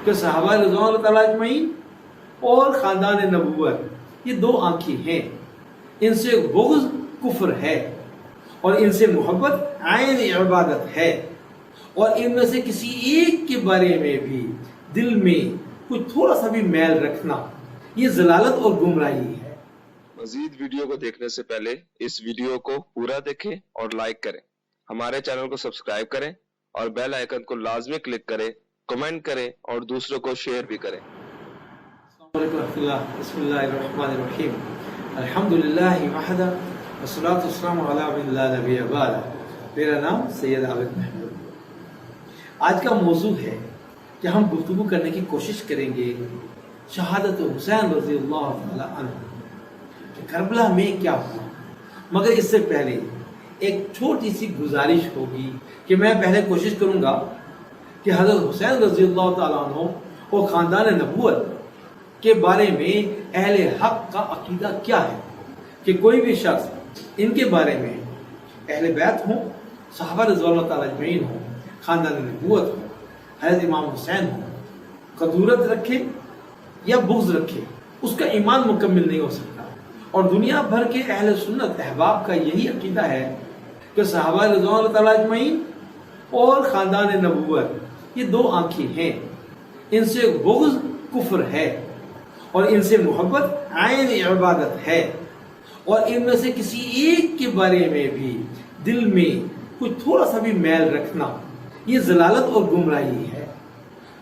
کہ صحابہ رضوان اللہ تعالیٰ اجمعین اور خاندان نبوت یہ دو آنکھیں ہیں، ان سے بغض کفر ہے اور ان سے محبت عین عبادت ہے، اور ان میں سے کسی ایک کے بارے میں بھی دل میں کوئی تھوڑا سا بھی میل رکھنا یہ ضلالت اور گمراہی ہے۔ مزید ویڈیو کو دیکھنے سے پہلے اس ویڈیو کو پورا دیکھیں اور لائک کریں، ہمارے چینل کو سبسکرائب کریں اور بیل آئیکن کو لازمی کلک کریں، کمنٹ کریں اور دوسروں کو شیئر بھی کریں۔ السلام علیکم ورحمۃ اللہ، بسم اللہ الرحمن الرحیم، الحمدللہ وحدہ والصلاۃ والسلام علی من لا نبی بعدہ۔ میرا نام سید عابد محمود۔ آج کا موضوع ہے کہ ہم گفتگو کرنے کی کوشش کریں گے شہادت حسین رضی اللہ تعالی عنہ کہ کربلا میں کیا ہوا، مگر اس سے پہلے ایک چھوٹی سی گزارش ہوگی کہ میں پہلے کوشش کروں گا کہ حضرت حسین رضی اللہ تعالیٰ عنہ اور خاندان نبوت کے بارے میں اہل حق کا عقیدہ کیا ہے، کہ کوئی بھی شخص ان کے بارے میں اہل بیت ہوں، صحابہ رضوان اللہ تعالیٰ اجمعین ہوں، خاندان نبوت ہوں، حضرت امام حسین ہوں، قدورت رکھے یا بغض رکھے، اس کا ایمان مکمل نہیں ہو سکتا۔ اور دنیا بھر کے اہل سنت احباب کا یہی عقیدہ ہے کہ صحابہ رضوان اللہ تعالیٰ اجمعین اور خاندان نبوت یہ دو آنکھیں ہیں، ان سے بغض کفر ہے اور ان سے محبت عین عبادت ہے، اور ان میں سے کسی ایک کے بارے میں بھی دل میں کوئی تھوڑا سا بھی میل رکھنا یہ ضلالت اور گمراہی ہے۔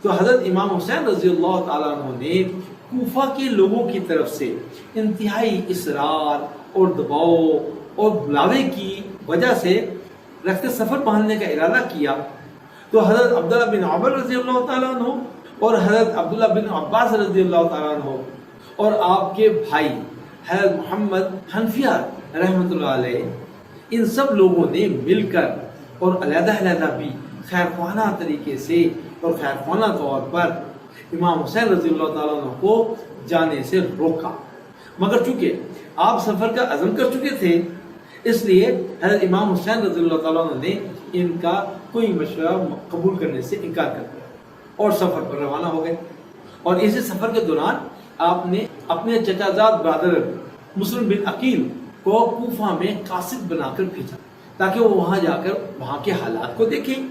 تو حضرت امام حسین رضی اللہ تعالیٰ عنہ نے کوفہ کے لوگوں کی طرف سے انتہائی اصرار اور دباؤ اور بلاوے کی وجہ سے رخت سفر پہننے کا ارادہ کیا، تو حضرت عبداللہ بن عمر رضی اللہ تعالیٰ عنہ اور حضرت عبداللہ بن عباس رضی اللہ تعالیٰ عنہ اور آپ کے بھائی حضرت محمد حنفیہ رحمۃ اللہ علیہ، ان سب لوگوں نے مل کر اور علیحدہ علیحدہ بھی خیر خواہانہ طریقے سے اور خیر خواہانہ طور پر امام حسین رضی اللہ تعالیٰ عنہ کو جانے سے روکا، مگر چونکہ آپ سفر کا عزم کر چکے تھے اس لیے حضرت امام حسین رضی اللہ تعالیٰ عنہ نے ان کا کوئی مشورہ قبول کرنے سے انکار کر دیا اور سفر پر روانہ ہو گئے۔ اور اسی سفر کے دوران آپ نے اپنے چچا زاد برادر مسلم بن عقیل کو کوفہ میں قاصد بنا کر بھیجا تاکہ وہ وہاں جا کر وہاں کے حالات کو دیکھیں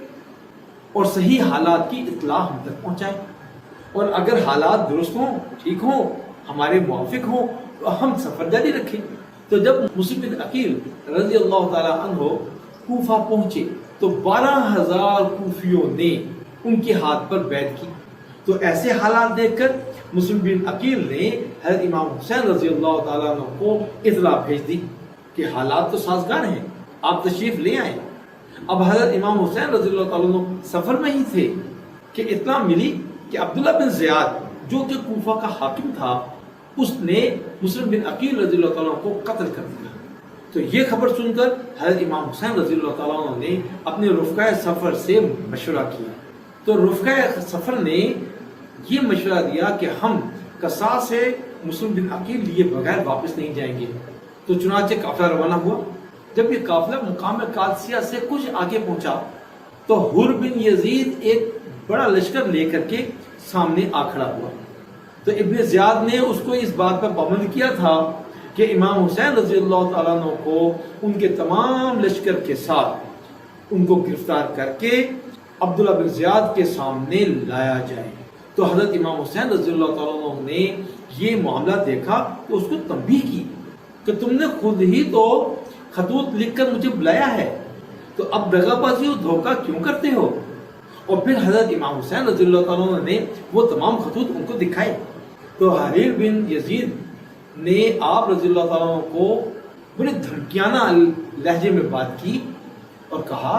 اور صحیح حالات کی اطلاع ہم تک پہنچائیں، اور اگر حالات درست ہوں، ٹھیک ہوں، ہمارے موافق ہوں تو ہم سفر جاری رکھیں۔ تو جب مسلم بن عقیل رضی اللہ تعالی عنہ کوفہ پہنچے تو 12,000 کوفیوں نے ان کے ہاتھ پر بیعت کی۔ تو ایسے حالات دیکھ کر مسلم بن عقیل نے حضرت امام حسین رضی اللہ تعالیٰ عنہ کو اطلاع بھیج دی کہ حالات تو سازگار ہیں، آپ تشریف لے آئیں۔ اب حضرت امام حسین رضی اللہ تعالیٰ عنہ سفر میں ہی تھے کہ اطلاع ملی کہ عبداللہ بن زیاد جو کہ کوفہ کا حاکم تھا اس نے مسلم بن عقیل رضی اللہ تعالیٰ عنہ کو قتل کر دیا۔ تو یہ خبر سن کر حضرت امام حسین رضی اللہ تعالیٰ عنہ نے اپنے رفقۂ سفر سے مشورہ کیا، تو رفقۂ سفر نے یہ مشورہ دیا کہ ہم قصاص سے مسلم بن عقیل لیے بغیر واپس نہیں جائیں گے۔ تو چنانچہ قافلہ روانہ ہوا۔ جب یہ قافلہ مقام قادسیہ سے کچھ آگے پہنچا تو حر بن یزید ایک بڑا لشکر لے کر کے سامنے آ کھڑا ہوا۔ تو ابن زیاد نے اس کو اس بات پر پابند کیا تھا کہ امام حسین رضی اللہ تعالیٰ عنہ کو ان کے تمام لشکر کے ساتھ ان کو گرفتار کر کے عبداللہ بن زیاد کے سامنے لایا جائے۔ تو حضرت امام حسین رضی اللہ تعالیٰ عنہ نے یہ معاملہ دیکھا تو اس کو تنبیہ کی کہ تم نے خود ہی تو خطوط لکھ کر مجھے بلایا ہے، تو اب دغا بازی اور دھوکہ کیوں کرتے ہو؟ اور پھر حضرت امام حسین رضی اللہ تعالیٰ عنہ نے وہ تمام خطوط ان کو دکھائے۔ تو حریر بن یزید نے آپ رضی اللہ تعالیٰ عنہ کو بڑے دھمکیانہ لہجے میں بات کی اور کہا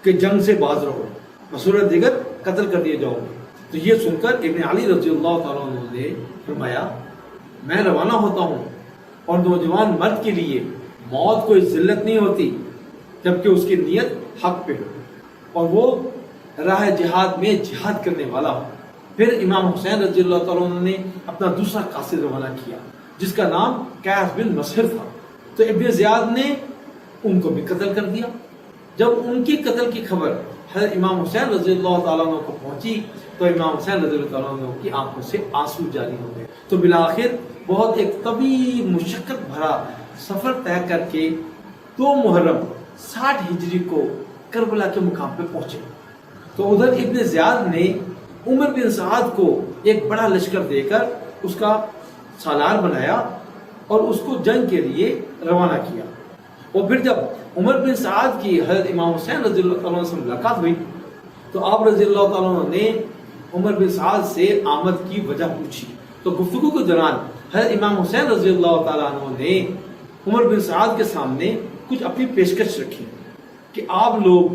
کہ جنگ سے باز رہو، بصورت دیگر قتل کر دیے جاؤ گے۔ تو یہ سن کر ابن علی رضی اللہ تعالیٰ عنہ نے فرمایا میں روانہ ہوتا ہوں، اور نوجوان مرد کے لیے موت کوئی ذلت نہیں ہوتی جبکہ اس کی نیت حق پہ ہو اور وہ راہ جہاد میں جہاد کرنے والا ہو۔ پھر امام حسین رضی اللہ تعالیٰ عنہ نے اپنا دوسرا قاصد روانہ کیا جس کا نام قیس بن مسہر تھا۔ تو ابن زیاد نے ان کو بھی قتل کر دیا۔ جب ان کی قتل کی خبر حضرت امام حسین رضی اللہ تعالیٰ عنہ کو پہنچی تو امام حسین رضی اللہ تعالیٰ عنہ کی آنکھوں سے آنسو جاری ہو گئے۔ تو بالآخر بہت ایک طویل مشقت بھرا سفر طے کر کے 2 محرم 60 ہجری کو کربلا کے مقام پہ پہنچے۔ تو ادھر ابن زیاد نے عمر بن سعد کو ایک بڑا لشکر دے کر اس کا سالار بنایا اور اس کو جنگ کے لیے روانہ کیا۔ اور پھر جب عمر بن سعد کی حضرت امام حسین رضی اللہ تعالیٰ عنہ سے ملاقات ہوئی تو آپ رضی اللہ تعالیٰ عنہ نے عمر بن سعد سے آمد کی وجہ پوچھی۔ تو گفتگو کے دوران حضرت امام حسین رضی اللہ تعالیٰ عنہ نے عمر بن سعد کے سامنے کچھ اپنی پیشکش رکھی کہ آپ لوگ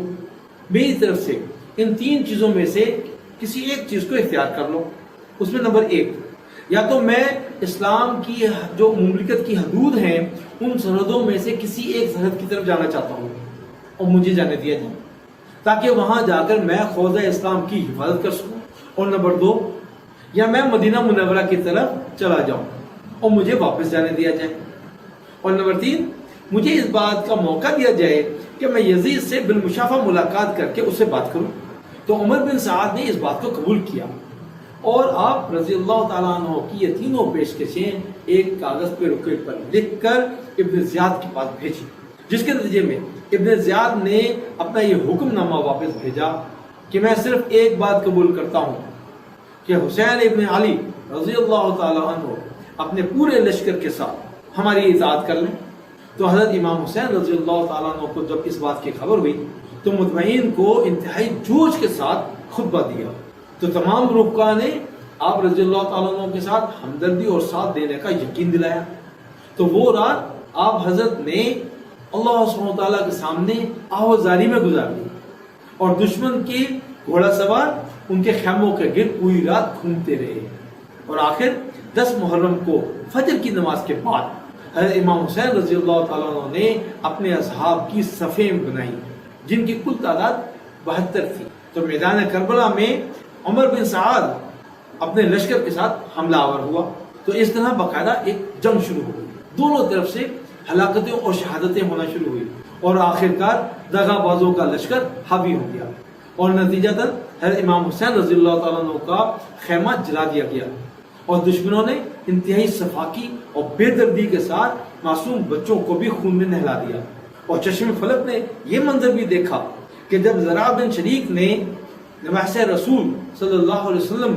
میری طرف سے ان 3 چیزوں میں سے کسی ایک چیز کو اختیار کر لو۔ اس میں نمبر 1، یا تو میں اسلام کی جو مملکت کی حدود ہیں ان سرحدوں میں سے کسی ایک سرحد کی طرف جانا چاہتا ہوں اور مجھے جانے دیا جائے تاکہ وہاں جا کر میں حوضہ اسلام کی حفاظت کر سکوں، اور نمبر 2، یا میں مدینہ منورہ کی طرف چلا جاؤں اور مجھے واپس جانے دیا جائے، اور نمبر 3، مجھے اس بات کا موقع دیا جائے کہ میں یزید سے بالمشافہ ملاقات کر کے اس سے بات کروں۔ تو عمر بن سعد نے اس بات کو قبول کیا اور آپ رضی اللہ تعالیٰ عنہ کی یہ تینوں پیشکشیں ایک کاغذ پہ رکے پر لکھ کر ابن زیاد کے پاس بھیجی، جس کے نتیجے میں ابن زیاد نے اپنا یہ حکم نامہ واپس بھیجا کہ میں صرف ایک بات قبول کرتا ہوں کہ حسین ابن علی رضی اللہ تعالیٰ عنہ اپنے پورے لشکر کے ساتھ ہماری اطاعت کر لیں۔ تو حضرت امام حسین رضی اللہ تعالیٰ عنہ کو جب اس بات کی خبر ہوئی تو مطمئن کو انتہائی جوش کے ساتھ خطبہ دیا۔ تو تمام رفقا نے آپ رضی اللہ تعالیٰ عنہ کے ساتھ ہمدردی اور ساتھ دینے کا یقین دلایا۔ تو وہ رات آپ حضرت نے اللہ سبحانہ تعالیٰ کے سامنے آوازاری میں گزار دی اور دشمن کے گھوڑا سوار ان کے خیموں کے گرد پوری رات گھومتے رہے، اور آخر 10 محرم کو فجر کی نماز کے بعد حضرت امام حسین رضی اللہ تعالیٰ عنہ نے اپنے اصحاب کی صفیں بنائی جن کی کل تعداد 72 تھی۔ تو میدان کربلا میں عمر بن سعد اپنے لشکر کے ساتھ حملہ آور ہوا۔ تو اس طرح باقاعدہ ایک جنگ شروع ہو گئی، دونوں طرف سے ہلاکتیں اور شہادتیں ہونا شروع ہوئی، اور آخرکار دغا بازوں کا لشکر حاوی ہو گیا، اور نتیجتاً حضرت امام حسین رضی اللہ تعالیٰ عنہ کا خیمہ جلا دیا گیا، اور دشمنوں نے انتہائی صفاقی اور بے دردی کے ساتھ معصوم بچوں کو بھی خون میں نہلا دیا۔ اور چشم فلک نے یہ منظر بھی دیکھا کہ جب زرع بن شریک نے نباس رسول صلی اللہ علیہ وسلم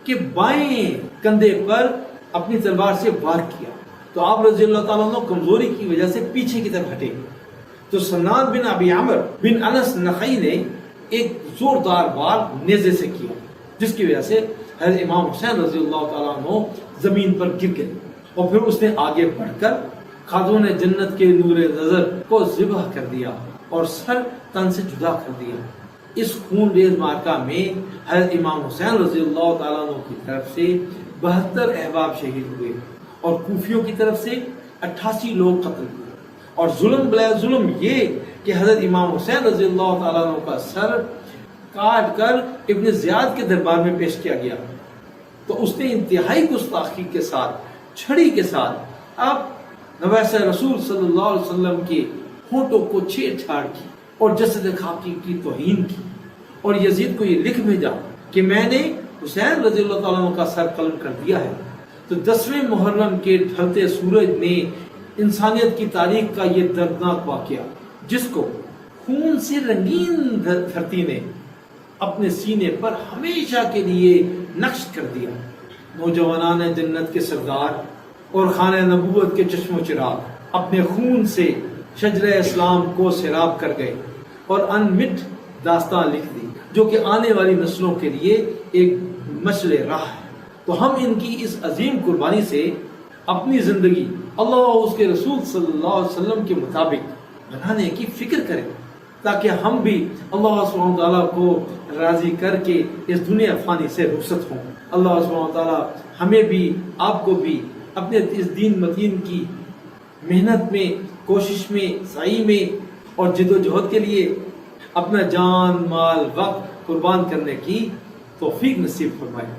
کے بائیں کندھے پر اپنی تلوار سے وار کیا تو آپ رضی اللہ تعالیٰ عنہ کمزوری کی وجہ سے پیچھے کی طرف ہٹے۔ تو سنان بن ابی عامر بن انس نخعی نے ایک زوردار وار نیزے سے کیا، جس کی وجہ سے حضرت امام حسین رضی اللہ تعالیٰ عنہ زمین پر گر گئے، اور پھر اس نے آگے بڑھ کر خاتون جنت کے نور نظر کو ذبح کر دیا اور سر تن سے جدا کر دیا۔ اس خون ریز مارکہ میں حضرت امام حسین رضی اللہ تعالیٰ عنہ کی طرف سے 72 احباب شہید ہوئے، اور کوفیوں کی طرف سے 88 لوگ قتل ہوئے، اور ظلم بلا ظلم یہ کہ حضرت امام حسین رضی اللہ تعالیٰ عنہ کا سر کاٹ کر ابن زیاد کے دربار میں پیش کیا گیا۔ تو اس نے انتہائی گستاخی کے ساتھ چھڑی کے ساتھ اب نبی رسول صلی اللہ علیہ وسلم کے ہونٹوں کو چھیڑ چھاڑ کی اور جسد خاکی کی توہین کی، اور یزید کو یہ لکھ بھیجا کہ میں نے حسین رضی اللہ تعالیٰ عنہ کا سر قلم کر دیا ہے۔ تو 10ویں محرم کے ڈھلتے سورج نے انسانیت کی تاریخ کا یہ دردناک واقعہ، جس کو خون سے رنگین دھرتی نے اپنے سینے پر ہمیشہ کے لیے نقش کر دیا۔ نوجوانان جنت کے سردار اور خانہ نبوت کے چشم و چراغ اپنے خون سے شجرہ اسلام کو سیراب کر گئے اور انمٹ داستان لکھ دی، جو کہ آنے والی نسلوں کے لیے ایک مشعل راہ ہے۔ تو ہم ان کی اس عظیم قربانی سے اپنی زندگی اللہ اور اس کے رسول صلی اللہ علیہ وسلم کے مطابق بنانے کی فکر کریں، تاکہ ہم بھی اللہ سبحانہ تعالیٰ کو راضی کر کے اس دنیا فانی سے رخصت ہوں۔ اللہ سبحانہ تعالیٰ ہمیں بھی آپ کو بھی اپنے اس دین متین کی محنت میں، کوشش میں، سعی میں اور جد و جہد کے لیے اپنا جان، مال، وقت قربان کرنے کی توفیق نصیب فرمائے،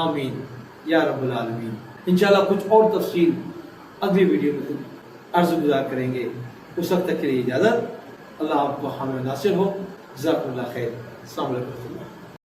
آمین یا رب العالمین۔ انشاءاللہ کچھ اور تفصیل اگلی ویڈیو میں عرض گزار کریں گے۔ اس وقت تک کے لیے اجازت۔ اللہ آپ کو حامی و ناصر ہو۔ جزاکم اللہ خیر. السلام علیکم.